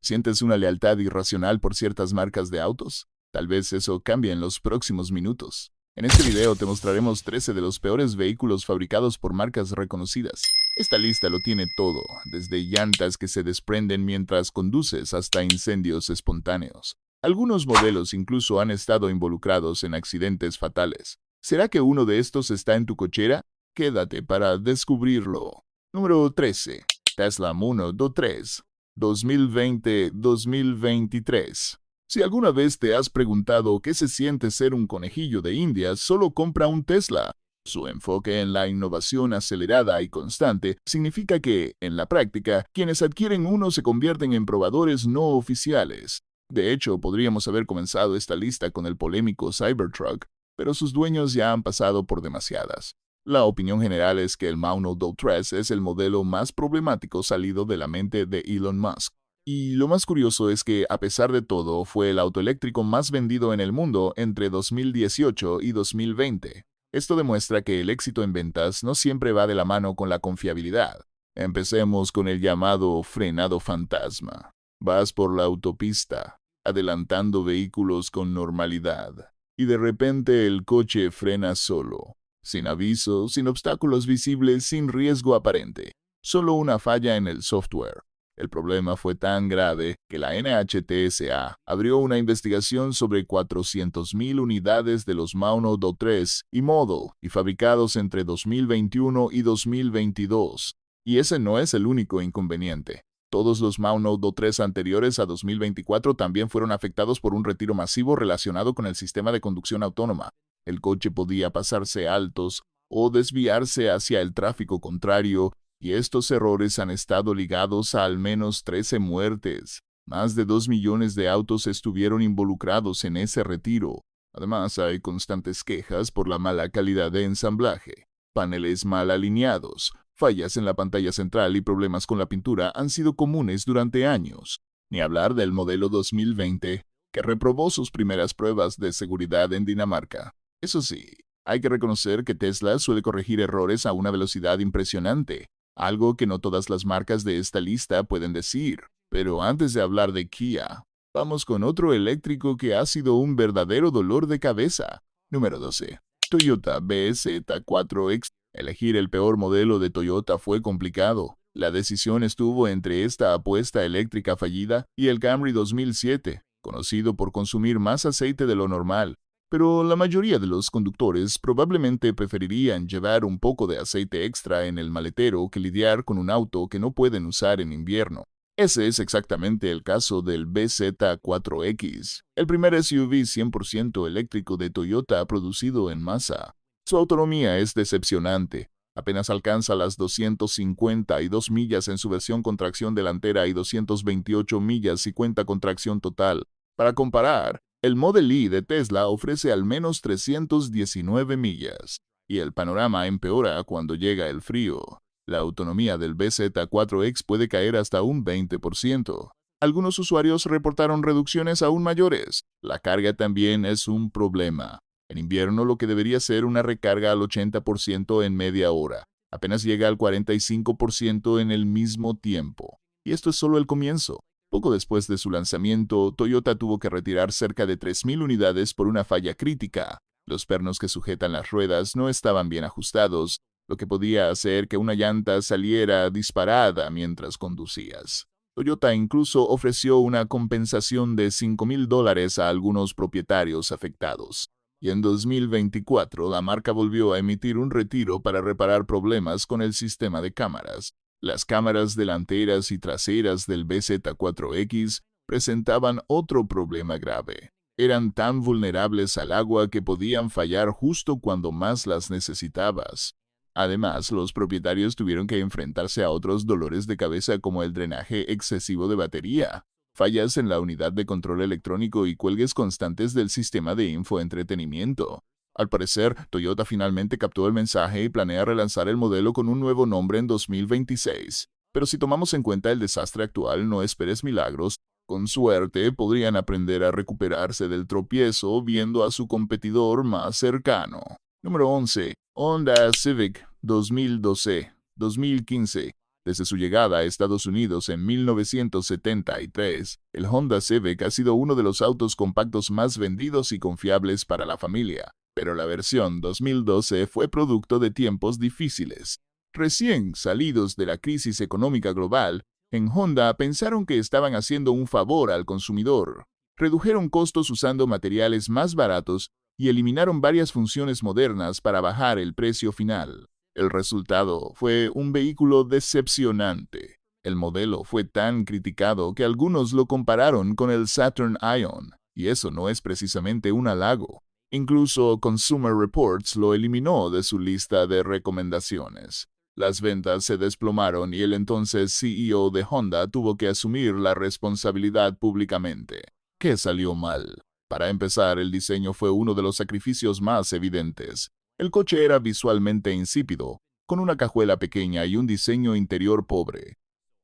¿Sientes una lealtad irracional por ciertas marcas de autos? Tal vez eso cambie en los próximos minutos. En este video te mostraremos 13 de los peores vehículos fabricados por marcas reconocidas. Esta lista lo tiene todo, desde llantas que se desprenden mientras conduces hasta incendios espontáneos. Algunos modelos incluso han estado involucrados en accidentes fatales. ¿Será que uno de estos está en tu cochera? Quédate para descubrirlo. Número 13. Tesla Model 3. 2020-2023. Si alguna vez te has preguntado qué se siente ser un conejillo de Indias, solo compra un Tesla. Su enfoque en la innovación acelerada y constante significa que, en la práctica, quienes adquieren uno se convierten en probadores no oficiales. De hecho, podríamos haber comenzado esta lista con el polémico Cybertruck, pero sus dueños ya han pasado por demasiadas. La opinión general es que el Model 3 es el modelo más problemático salido de la mente de Elon Musk. Y lo más curioso es que, a pesar de todo, fue el auto eléctrico más vendido en el mundo entre 2018 y 2020. Esto demuestra que el éxito en ventas no siempre va de la mano con la confiabilidad. Empecemos con el llamado frenado fantasma. Vas por la autopista, adelantando vehículos con normalidad, y de repente el coche frena solo. Sin aviso, sin obstáculos visibles, sin riesgo aparente. Solo una falla en el software. El problema fue tan grave que la NHTSA abrió una investigación sobre 400,000 unidades de los Model 3 y Model y fabricados entre 2021 y 2022. Y ese no es el único inconveniente. Todos los Model 3 anteriores a 2024 también fueron afectados por un retiro masivo relacionado con el sistema de conducción autónoma. El coche podía pasarse altos o desviarse hacia el tráfico contrario, y estos errores han estado ligados a al menos 13 muertes. Más de 2 millones de autos estuvieron involucrados en ese retiro. Además, hay constantes quejas por la mala calidad de ensamblaje, paneles mal alineados, fallas en la pantalla central y problemas con la pintura han sido comunes durante años. Ni hablar del modelo 2020, que reprobó sus primeras pruebas de seguridad en Dinamarca. Eso sí, hay que reconocer que Tesla suele corregir errores a una velocidad impresionante, algo que no todas las marcas de esta lista pueden decir. Pero antes de hablar de Kia, vamos con otro eléctrico que ha sido un verdadero dolor de cabeza. Número 12. Toyota BZ4X. Elegir el peor modelo de Toyota fue complicado. La decisión estuvo entre esta apuesta eléctrica fallida y el Camry 2007, conocido por consumir más aceite de lo normal. Pero la mayoría de los conductores probablemente preferirían llevar un poco de aceite extra en el maletero que lidiar con un auto que no pueden usar en invierno. Ese es exactamente el caso del BZ4X, el primer SUV 100% eléctrico de Toyota producido en masa. Su autonomía es decepcionante. Apenas alcanza las 252 millas en su versión con tracción delantera y 228 millas si cuenta con tracción total. Para comparar, el Model Y de Tesla ofrece al menos 319 millas, y el panorama empeora cuando llega el frío. La autonomía del BZ4X puede caer hasta un 20%. Algunos usuarios reportaron reducciones aún mayores. La carga también es un problema. En invierno lo que debería ser una recarga al 80% en media hora, apenas llega al 45% en el mismo tiempo. Y esto es solo el comienzo. Poco después de su lanzamiento, Toyota tuvo que retirar cerca de 3,000 unidades por una falla crítica. Los pernos que sujetan las ruedas no estaban bien ajustados, lo que podía hacer que una llanta saliera disparada mientras conducías. Toyota incluso ofreció una compensación de $5,000 a algunos propietarios afectados. Y en 2024 la marca volvió a emitir un retiro para reparar problemas con el sistema de cámaras. Las cámaras delanteras y traseras del BZ4X presentaban otro problema grave. Eran tan vulnerables al agua que podían fallar justo cuando más las necesitabas. Además, los propietarios tuvieron que enfrentarse a otros dolores de cabeza como el drenaje excesivo de batería, fallas en la unidad de control electrónico y cuelgues constantes del sistema de infoentretenimiento. Al parecer, Toyota finalmente captó el mensaje y planea relanzar el modelo con un nuevo nombre en 2026. Pero si tomamos en cuenta el desastre actual, no esperes milagros. Con suerte, podrían aprender a recuperarse del tropiezo viendo a su competidor más cercano. Número 11. Honda Civic 2012-2015. Desde su llegada a Estados Unidos en 1973, el Honda Civic ha sido uno de los autos compactos más vendidos y confiables para la familia, pero la versión 2012 fue producto de tiempos difíciles. Recién salidos de la crisis económica global, en Honda pensaron que estaban haciendo un favor al consumidor. Redujeron costos usando materiales más baratos y eliminaron varias funciones modernas para bajar el precio final. El resultado fue un vehículo decepcionante. El modelo fue tan criticado que algunos lo compararon con el Saturn Ion, y eso no es precisamente un halago. Incluso Consumer Reports lo eliminó de su lista de recomendaciones. Las ventas se desplomaron y el entonces CEO de Honda tuvo que asumir la responsabilidad públicamente. ¿Qué salió mal? Para empezar, el diseño fue uno de los sacrificios más evidentes. El coche era visualmente insípido, con una cajuela pequeña y un diseño interior pobre.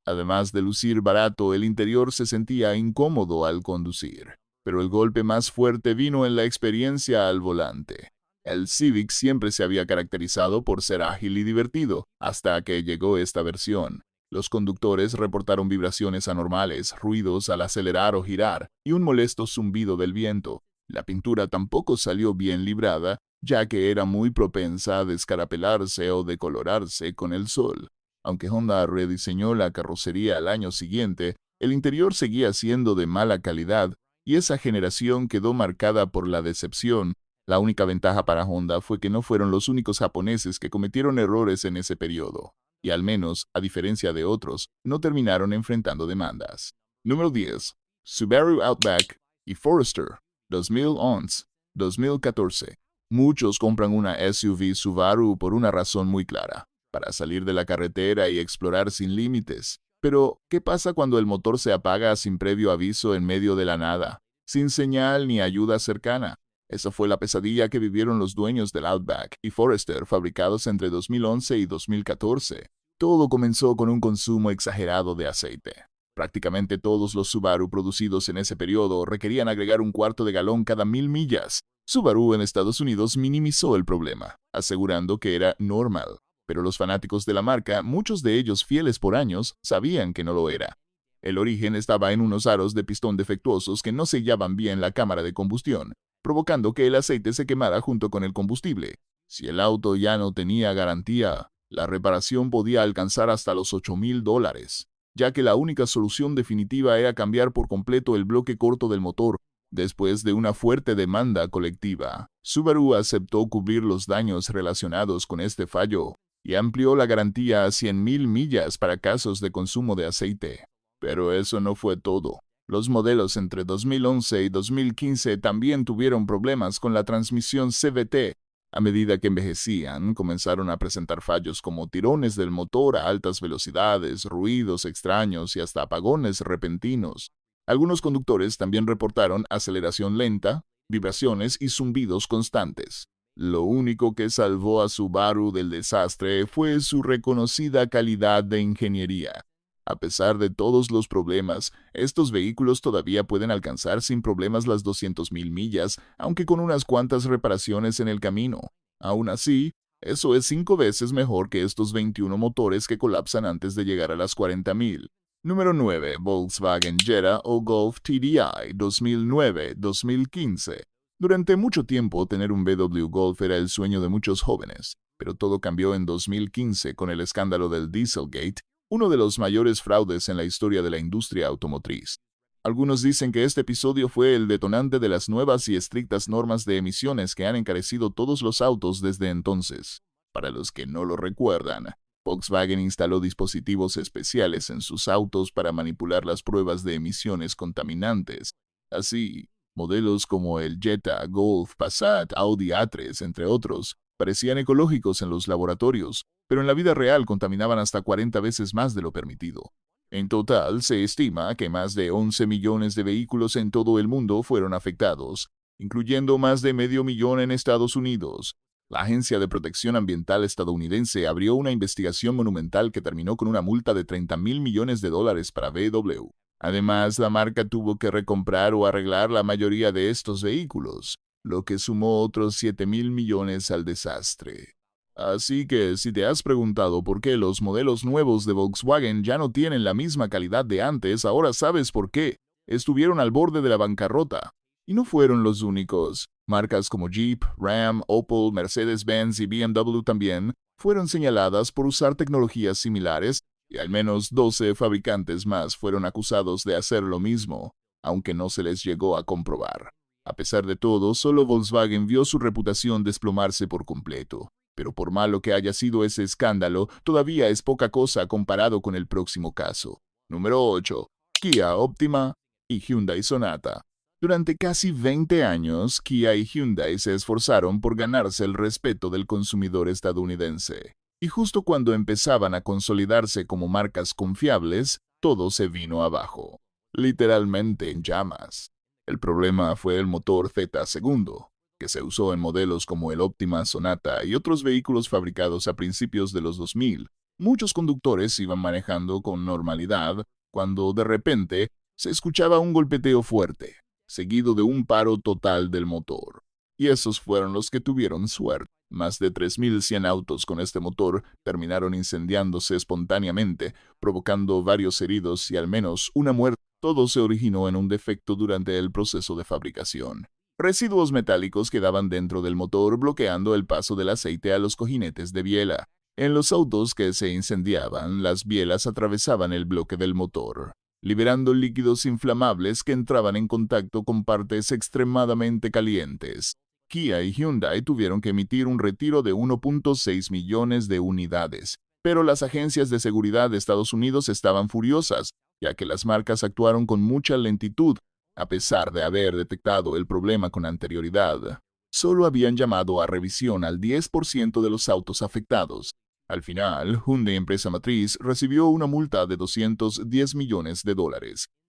Además de lucir barato, el interior se sentía incómodo al conducir. Pero el golpe más fuerte vino en la experiencia al volante. El Civic siempre se había caracterizado por ser ágil y divertido, hasta que llegó esta versión. Los conductores reportaron vibraciones anormales, ruidos al acelerar o girar, y un molesto zumbido del viento. La pintura tampoco salió bien librada, ya que era muy propensa a descarapelarse o decolorarse con el sol. Aunque Honda rediseñó la carrocería al año siguiente, el interior seguía siendo de mala calidad, y esa generación quedó marcada por la decepción. La única ventaja para Honda fue que no fueron los únicos japoneses que cometieron errores en ese periodo, y al menos, a diferencia de otros, no terminaron enfrentando demandas. Número 10. Subaru Outback y Forester, 2011, 2014. Muchos compran una SUV Subaru por una razón muy clara, para salir de la carretera y explorar sin límites. Pero, ¿qué pasa cuando el motor se apaga sin previo aviso en medio de la nada, sin señal ni ayuda cercana? Esa fue la pesadilla que vivieron los dueños del Outback y Forester fabricados entre 2011 y 2014. Todo comenzó con un consumo exagerado de aceite. Prácticamente todos los Subaru producidos en ese periodo requerían agregar un cuarto de galón cada 1000 millas. Subaru en Estados Unidos minimizó el problema, asegurando que era normal. Pero los fanáticos de la marca, muchos de ellos fieles por años, sabían que no lo era. El origen estaba en unos aros de pistón defectuosos que no sellaban bien la cámara de combustión, provocando que el aceite se quemara junto con el combustible. Si el auto ya no tenía garantía, la reparación podía alcanzar hasta los $8,000, ya que la única solución definitiva era cambiar por completo el bloque corto del motor. Después de una fuerte demanda colectiva, Subaru aceptó cubrir los daños relacionados con este fallo y amplió la garantía a 100,000 millas para casos de consumo de aceite. Pero eso no fue todo. Los modelos entre 2011 y 2015 también tuvieron problemas con la transmisión CVT. A medida que envejecían, comenzaron a presentar fallos como tirones del motor a altas velocidades, ruidos extraños y hasta apagones repentinos. Algunos conductores también reportaron aceleración lenta, vibraciones y zumbidos constantes. Lo único que salvó a Subaru del desastre fue su reconocida calidad de ingeniería. A pesar de todos los problemas, estos vehículos todavía pueden alcanzar sin problemas las 200,000 millas, aunque con unas cuantas reparaciones en el camino. Aún así, eso es 5 veces mejor que estos 21 motores que colapsan antes de llegar a las 40,000. Número 9. Volkswagen Jetta o Golf TDI 2009-2015. Durante mucho tiempo, tener un VW Golf era el sueño de muchos jóvenes, pero todo cambió en 2015 con el escándalo del Dieselgate, uno de los mayores fraudes en la historia de la industria automotriz. Algunos dicen que este episodio fue el detonante de las nuevas y estrictas normas de emisiones que han encarecido todos los autos desde entonces. Para los que no lo recuerdan, Volkswagen instaló dispositivos especiales en sus autos para manipular las pruebas de emisiones contaminantes. Así, modelos como el Jetta, Golf, Passat, Audi A3, entre otros, parecían ecológicos en los laboratorios, pero en la vida real contaminaban hasta 40 veces más de lo permitido. En total, se estima que más de 11 millones de vehículos en todo el mundo fueron afectados, incluyendo más de 500,000 en Estados Unidos. La Agencia de Protección Ambiental estadounidense abrió una investigación monumental que terminó con una multa de $30,000 millones para VW. Además, la marca tuvo que recomprar o arreglar la mayoría de estos vehículos, lo que sumó otros $7,000 millones al desastre. Así que si te has preguntado por qué los modelos nuevos de Volkswagen ya no tienen la misma calidad de antes, ahora sabes por qué. Estuvieron al borde de la bancarrota. Y no fueron los únicos. Marcas como Jeep, Ram, Opel, Mercedes-Benz y BMW también fueron señaladas por usar tecnologías similares y al menos 12 fabricantes más fueron acusados de hacer lo mismo, aunque no se les llegó a comprobar. A pesar de todo, solo Volkswagen vio su reputación desplomarse por completo. Pero por malo que haya sido ese escándalo, todavía es poca cosa comparado con el próximo caso. Número 8. Kia Optima y Hyundai Sonata. Durante casi 20 años, Kia y Hyundai se esforzaron por ganarse el respeto del consumidor estadounidense. Y justo cuando empezaban a consolidarse como marcas confiables, todo se vino abajo. Literalmente en llamas. El problema fue el motor Z2, que se usó en modelos como el Optima, Sonata y otros vehículos fabricados a principios de los 2000. Muchos conductores iban manejando con normalidad cuando de repente se escuchaba un golpeteo fuerte, seguido de un paro total del motor. Y esos fueron los que tuvieron suerte. Más de 3.100 autos con este motor terminaron incendiándose espontáneamente, provocando varios heridos y al menos una muerte. Todo se originó en un defecto durante el proceso de fabricación. Residuos metálicos quedaban dentro del motor bloqueando el paso del aceite a los cojinetes de biela. En los autos que se incendiaban, las bielas atravesaban el bloque del motor, liberando líquidos inflamables que entraban en contacto con partes extremadamente calientes. Kia y Hyundai tuvieron que emitir un retiro de 1.6 millones de unidades, pero las agencias de seguridad de Estados Unidos estaban furiosas, ya que las marcas actuaron con mucha lentitud, a pesar de haber detectado el problema con anterioridad. Solo habían llamado a revisión al 10% de los autos afectados. Al final, Hyundai, empresa matriz, recibió una multa de $210 millones,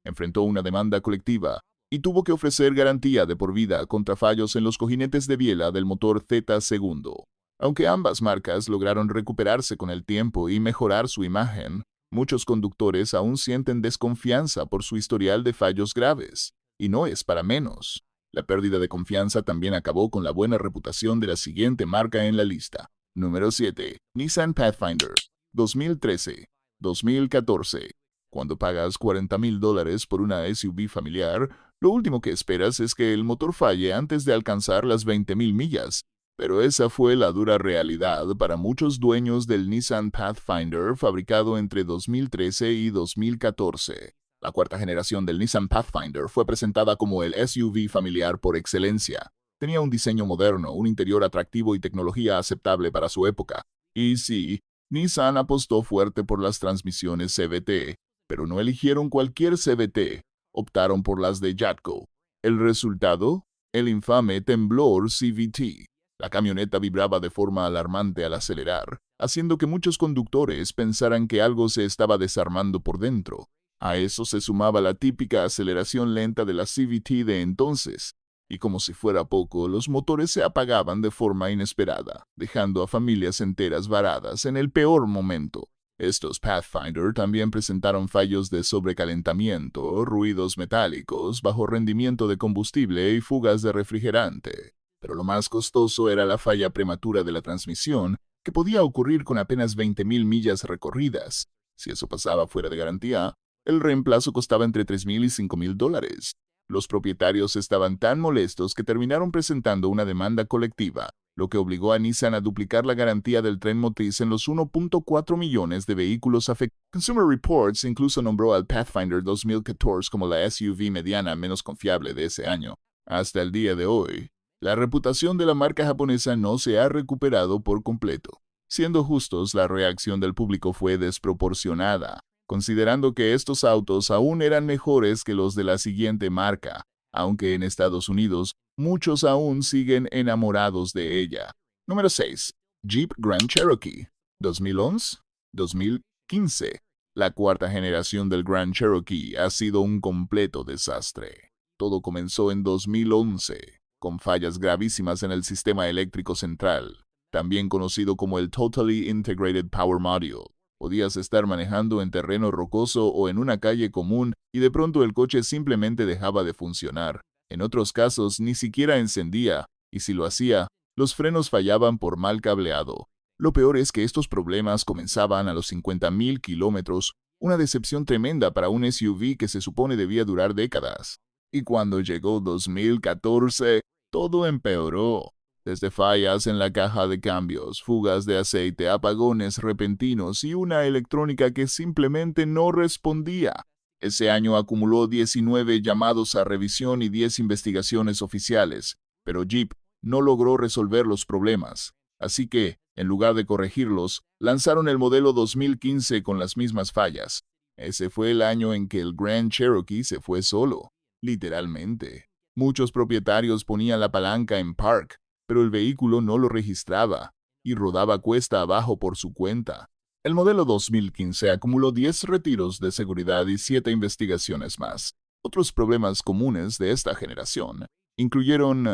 enfrentó una demanda colectiva y tuvo que ofrecer garantía de por vida contra fallos en los cojinetes de biela del motor Z2. Aunque ambas marcas lograron recuperarse con el tiempo y mejorar su imagen, muchos conductores aún sienten desconfianza por su historial de fallos graves. Y no es para menos. La pérdida de confianza también acabó con la buena reputación de la siguiente marca en la lista. Número 7. Nissan Pathfinder. 2013-2014. Cuando pagas $40,000 por una SUV familiar, lo último que esperas es que el motor falle antes de alcanzar las 20,000 millas. Pero esa fue la dura realidad para muchos dueños del Nissan Pathfinder fabricado entre 2013 y 2014. La cuarta generación del Nissan Pathfinder fue presentada como el SUV familiar por excelencia. Tenía un diseño moderno, un interior atractivo y tecnología aceptable para su época. Y sí, Nissan apostó fuerte por las transmisiones CVT, pero no eligieron cualquier CVT, optaron por las de Jatco. ¿El resultado? El infame temblor CVT. La camioneta vibraba de forma alarmante al acelerar, haciendo que muchos conductores pensaran que algo se estaba desarmando por dentro. A eso se sumaba la típica aceleración lenta de la CVT de entonces, y como si fuera poco, los motores se apagaban de forma inesperada, dejando a familias enteras varadas en el peor momento. Estos Pathfinder también presentaron fallos de sobrecalentamiento, ruidos metálicos, bajo rendimiento de combustible y fugas de refrigerante. Pero lo más costoso era la falla prematura de la transmisión, que podía ocurrir con apenas 20,000 millas recorridas. Si eso pasaba fuera de garantía, el reemplazo costaba entre $3,000 y $5,000. Los propietarios estaban tan molestos que terminaron presentando una demanda colectiva, lo que obligó a Nissan a duplicar la garantía del tren motriz en los 1.4 millones de vehículos afectados. Consumer Reports incluso nombró al Pathfinder 2014 como la SUV mediana menos confiable de ese año. Hasta el día de hoy, la reputación de la marca japonesa no se ha recuperado por completo. Siendo justos, la reacción del público fue desproporcionada, considerando que estos autos aún eran mejores que los de la siguiente marca, aunque en Estados Unidos muchos aún siguen enamorados de ella. Número 6. Jeep Grand Cherokee. 2011-2015. La cuarta generación del Grand Cherokee ha sido un completo desastre. Todo comenzó en 2011, con fallas gravísimas en el sistema eléctrico central, también conocido como el Totally Integrated Power Module. Podías estar manejando en terreno rocoso o en una calle común y de pronto el coche simplemente dejaba de funcionar. En otros casos ni siquiera encendía, y si lo hacía, los frenos fallaban por mal cableado. Lo peor es que estos problemas comenzaban a los 50.000 kilómetros, una decepción tremenda para un SUV que se supone debía durar décadas. Y cuando llegó 2014, todo empeoró. Desde fallas en la caja de cambios, fugas de aceite, apagones repentinos y una electrónica que simplemente no respondía. Ese año acumuló 19 llamados a revisión y 10 investigaciones oficiales, pero Jeep no logró resolver los problemas. Así que, en lugar de corregirlos, lanzaron el modelo 2015 con las mismas fallas. Ese fue el año en que el Grand Cherokee se fue solo, literalmente. Muchos propietarios ponían la palanca en park, pero el vehículo no lo registraba y rodaba cuesta abajo por su cuenta. El modelo 2015 acumuló 10 retiros de seguridad y 7 investigaciones más. Otros problemas comunes de esta generación incluyeron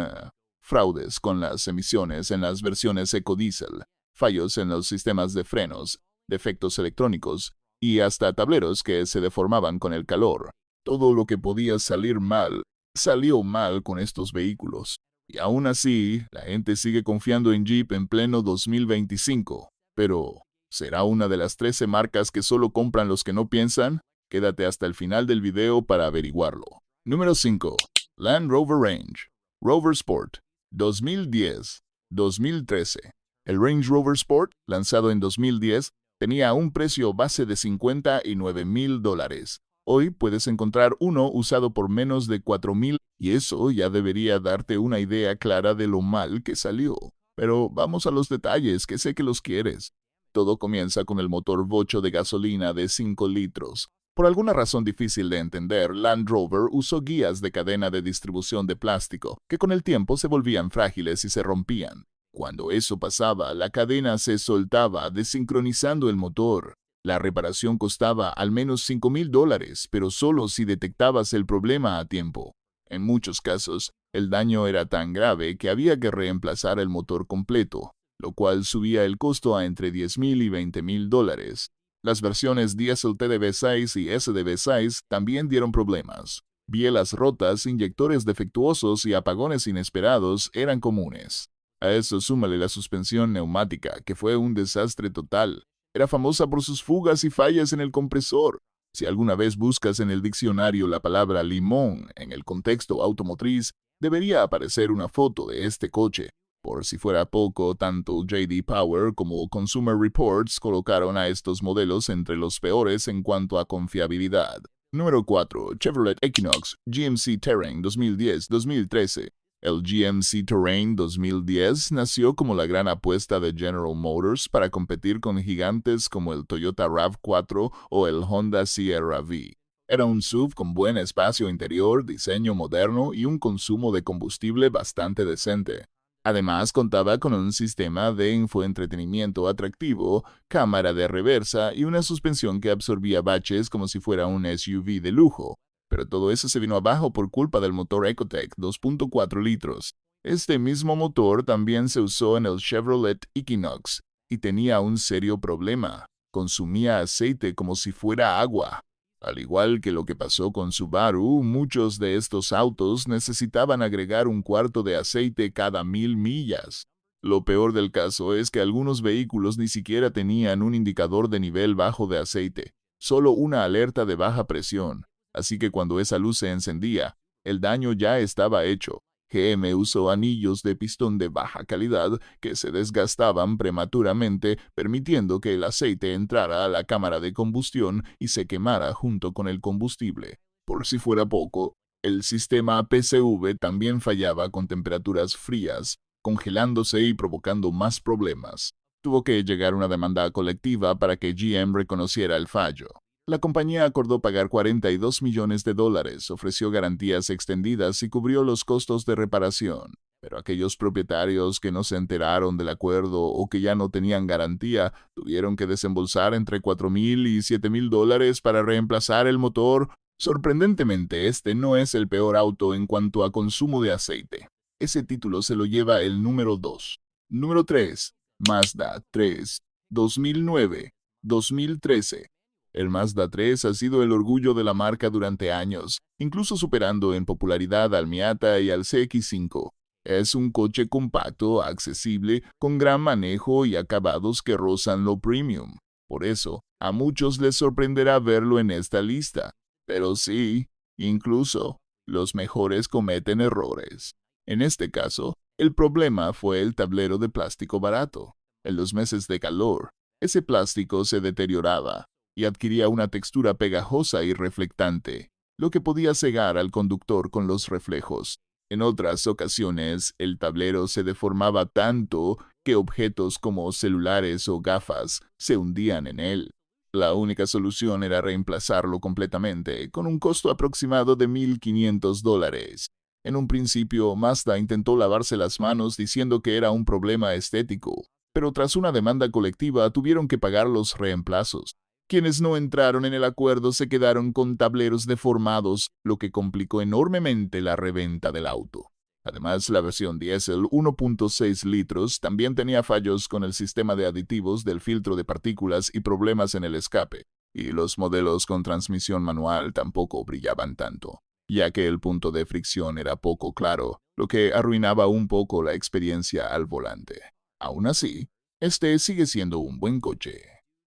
fraudes con las emisiones en las versiones EcoDiesel, fallos en los sistemas de frenos, defectos electrónicos y hasta tableros que se deformaban con el calor. Todo lo que podía salir mal, salió mal con estos vehículos. Y aún así, la gente sigue confiando en Jeep en pleno 2025. Pero, ¿será una de las 13 marcas que solo compran los que no piensan? Quédate hasta el final del video para averiguarlo. Número 5. Land Rover Range Rover Sport 2010-2013. El Range Rover Sport, lanzado en 2010, tenía un precio base de $59,000. Hoy puedes encontrar uno usado por menos de $4,000 y eso ya debería darte una idea clara de lo mal que salió. Pero vamos a los detalles, que sé que los quieres. Todo comienza con el motor bocho de gasolina de 5 litros. Por alguna razón difícil de entender, Land Rover usó guías de cadena de distribución de plástico, que con el tiempo se volvían frágiles y se rompían. Cuando eso pasaba, la cadena se soltaba, desincronizando el motor. La reparación costaba al menos $5,000, pero solo si detectabas el problema a tiempo. En muchos casos, el daño era tan grave que había que reemplazar el motor completo, lo cual subía el costo a entre $10,000 y $20,000. Las versiones Diesel TDV6 y SDV6 también dieron problemas. Bielas rotas, inyectores defectuosos y apagones inesperados eran comunes. A eso súmale la suspensión neumática, que fue un desastre total. Era famosa por sus fugas y fallas en el compresor. Si alguna vez buscas en el diccionario la palabra limón en el contexto automotriz, debería aparecer una foto de este coche. Por si fuera poco, tanto J.D. Power como Consumer Reports colocaron a estos modelos entre los peores en cuanto a confiabilidad. Número 4. Chevrolet Equinox GMC Terrain 2010-2013. El GMC Terrain 2010 nació como la gran apuesta de General Motors para competir con gigantes como el Toyota RAV4 o el Honda CR-V. Era un SUV con buen espacio interior, diseño moderno y un consumo de combustible bastante decente. Además, contaba con un sistema de infoentretenimiento atractivo, cámara de reversa y una suspensión que absorbía baches como si fuera un SUV de lujo. Pero todo eso se vino abajo por culpa del motor Ecotec 2.4 litros. Este mismo motor también se usó en el Chevrolet Equinox y tenía un serio problema. Consumía aceite como si fuera agua. Al igual que lo que pasó con Subaru, muchos de estos autos necesitaban agregar un cuarto de aceite cada 1,000 millas. Lo peor del caso es que algunos vehículos ni siquiera tenían un indicador de nivel bajo de aceite, solo una alerta de baja presión. Así que cuando esa luz se encendía, el daño ya estaba hecho. GM usó anillos de pistón de baja calidad que se desgastaban prematuramente, permitiendo que el aceite entrara a la cámara de combustión y se quemara junto con el combustible. Por si fuera poco, el sistema PCV también fallaba con temperaturas frías, congelándose y provocando más problemas. Tuvo que llegar una demanda colectiva para que GM reconociera el fallo. La compañía acordó pagar $42 millones, ofreció garantías extendidas y cubrió los costos de reparación. Pero aquellos propietarios que no se enteraron del acuerdo o que ya no tenían garantía tuvieron que desembolsar entre $4,000 y $7,000 para reemplazar el motor. Sorprendentemente, este no es el peor auto en cuanto a consumo de aceite. Ese título se lo lleva el número 2. Número 3. Mazda 3, 2009-2013. El Mazda 3 ha sido el orgullo de la marca durante años, incluso superando en popularidad al Miata y al CX-5. Es un coche compacto, accesible, con gran manejo y acabados que rozan lo premium. Por eso, a muchos les sorprenderá verlo en esta lista. Pero sí, incluso, los mejores cometen errores. En este caso, el problema fue el tablero de plástico barato. En los meses de calor, ese plástico se deterioraba y adquiría una textura pegajosa y reflectante, lo que podía cegar al conductor con los reflejos. En otras ocasiones, el tablero se deformaba tanto que objetos como celulares o gafas se hundían en él. La única solución era reemplazarlo completamente, con un costo aproximado de $1,500. En un principio, Mazda intentó lavarse las manos diciendo que era un problema estético, pero tras una demanda colectiva tuvieron que pagar los reemplazos. Quienes no entraron en el acuerdo se quedaron con tableros deformados, lo que complicó enormemente la reventa del auto. Además, la versión diésel 1.6 litros también tenía fallos con el sistema de aditivos del filtro de partículas y problemas en el escape, y los modelos con transmisión manual tampoco brillaban tanto, ya que el punto de fricción era poco claro, lo que arruinaba un poco la experiencia al volante. Aún así, este sigue siendo un buen coche.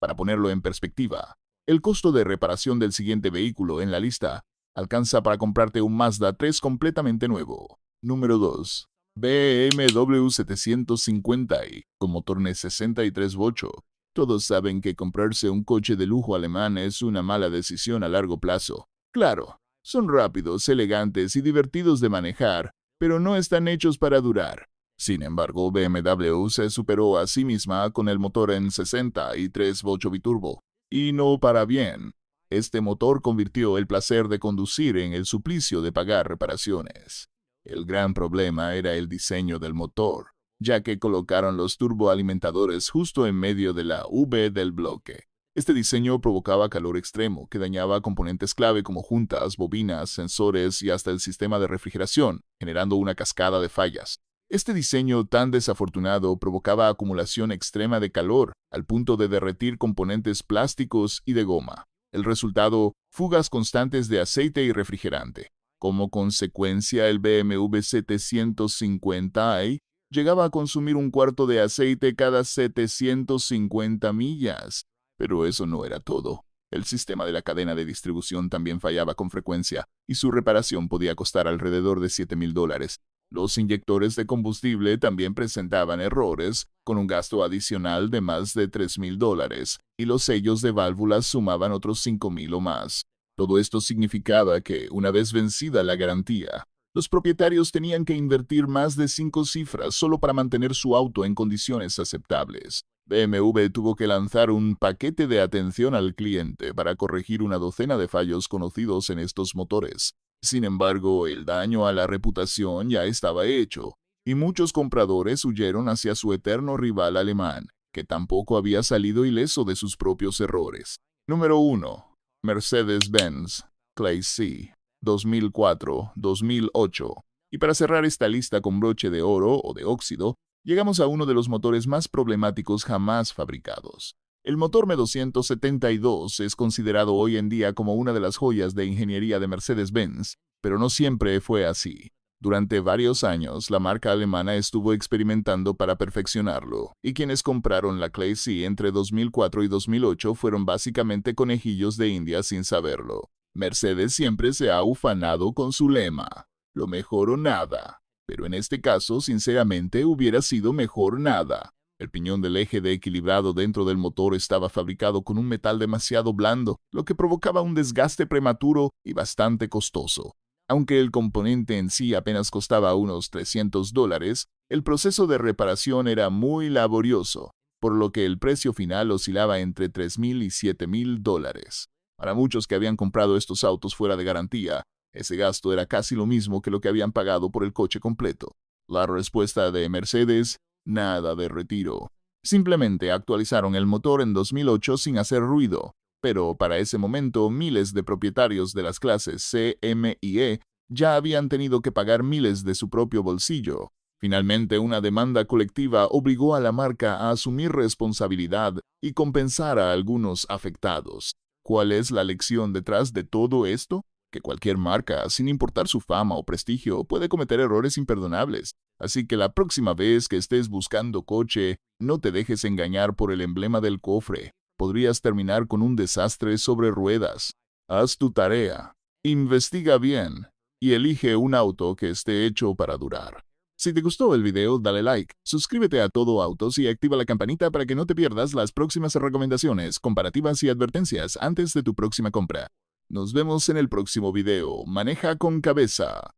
Para ponerlo en perspectiva, el costo de reparación del siguiente vehículo en la lista alcanza para comprarte un Mazda 3 completamente nuevo. Número 2. BMW 750i, con motor N63 bocho. Todos saben que comprarse un coche de lujo alemán es una mala decisión a largo plazo. Claro, son rápidos, elegantes y divertidos de manejar, pero no están hechos para durar. Sin embargo, BMW se superó a sí misma con el motor N60 y 3 bocho biturbo. Y no para bien. Este motor convirtió el placer de conducir en el suplicio de pagar reparaciones. El gran problema era el diseño del motor, ya que colocaron los turboalimentadores justo en medio de la V del bloque. Este diseño provocaba calor extremo, que dañaba componentes clave como juntas, bobinas, sensores y hasta el sistema de refrigeración, generando una cascada de fallas. Este diseño tan desafortunado provocaba acumulación extrema de calor, al punto de derretir componentes plásticos y de goma. El resultado, fugas constantes de aceite y refrigerante. Como consecuencia, el BMW 750i llegaba a consumir un cuarto de aceite cada 750 millas. Pero eso no era todo. El sistema de la cadena de distribución también fallaba con frecuencia, y su reparación podía costar alrededor de $7,000. Los inyectores de combustible también presentaban errores, con un gasto adicional de más de $3,000, y los sellos de válvulas sumaban otros $5,000 o más. Todo esto significaba que, una vez vencida la garantía, los propietarios tenían que invertir más de 5 cifras solo para mantener su auto en condiciones aceptables. BMW tuvo que lanzar un paquete de atención al cliente para corregir una docena de fallos conocidos en estos motores. Sin embargo, el daño a la reputación ya estaba hecho, y muchos compradores huyeron hacia su eterno rival alemán, que tampoco había salido ileso de sus propios errores. Número 1. Mercedes-Benz Clase C 2004-2008. Y para cerrar esta lista con broche de oro o de óxido, llegamos a uno de los motores más problemáticos jamás fabricados. El motor M272 es considerado hoy en día como una de las joyas de ingeniería de Mercedes-Benz, pero no siempre fue así. Durante varios años, la marca alemana estuvo experimentando para perfeccionarlo, y quienes compraron la Clase C entre 2004 y 2008 fueron básicamente conejillos de India sin saberlo. Mercedes siempre se ha ufanado con su lema, lo mejor o nada, pero en este caso, sinceramente, hubiera sido mejor nada. El piñón del eje de equilibrado dentro del motor estaba fabricado con un metal demasiado blando, lo que provocaba un desgaste prematuro y bastante costoso. Aunque el componente en sí apenas costaba unos $300, el proceso de reparación era muy laborioso, por lo que el precio final oscilaba entre $3,000 y $7,000. Para muchos que habían comprado estos autos fuera de garantía, ese gasto era casi lo mismo que lo que habían pagado por el coche completo. La respuesta de Mercedes: nada de retiro. Simplemente actualizaron el motor en 2008 sin hacer ruido, pero para ese momento miles de propietarios de las clases C, M y E ya habían tenido que pagar miles de su propio bolsillo. Finalmente, una demanda colectiva obligó a la marca a asumir responsabilidad y compensar a algunos afectados. ¿Cuál es la lección detrás de todo esto? que cualquier marca, sin importar su fama o prestigio, puede cometer errores imperdonables. Así que la próxima vez que estés buscando coche, no te dejes engañar por el emblema del cofre. Podrías terminar con un desastre sobre ruedas. Haz tu tarea, investiga bien y elige un auto que esté hecho para durar. Si te gustó el video, dale like, suscríbete a Todo Autos y activa la campanita para que no te pierdas las próximas recomendaciones, comparativas y advertencias antes de tu próxima compra. Nos vemos en el próximo video. Maneja con cabeza.